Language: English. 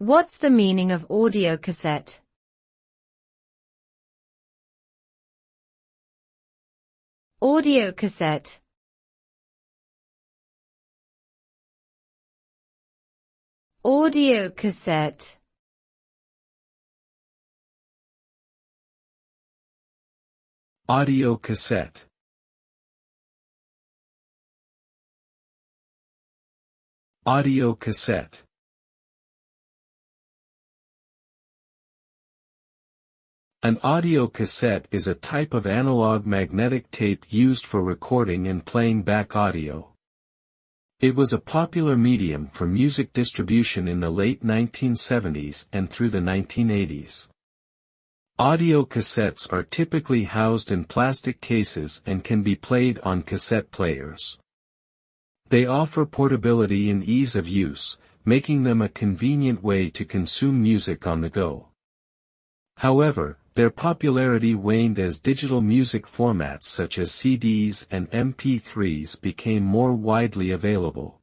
What's the meaning of audio cassette? Audio cassette. Audio cassette. Audio cassette. Audio cassette. An audio cassette is a type of analog magnetic tape used for recording and playing back audio. It was a popular medium for music distribution in the late 1970s and through the 1980s. Audio cassettes are typically housed in plastic cases and can be played on cassette players. They offer portability and ease of use, making them a convenient way to consume music on the go. However, their popularity waned as digital music formats such as CDs and MP3s became more widely available.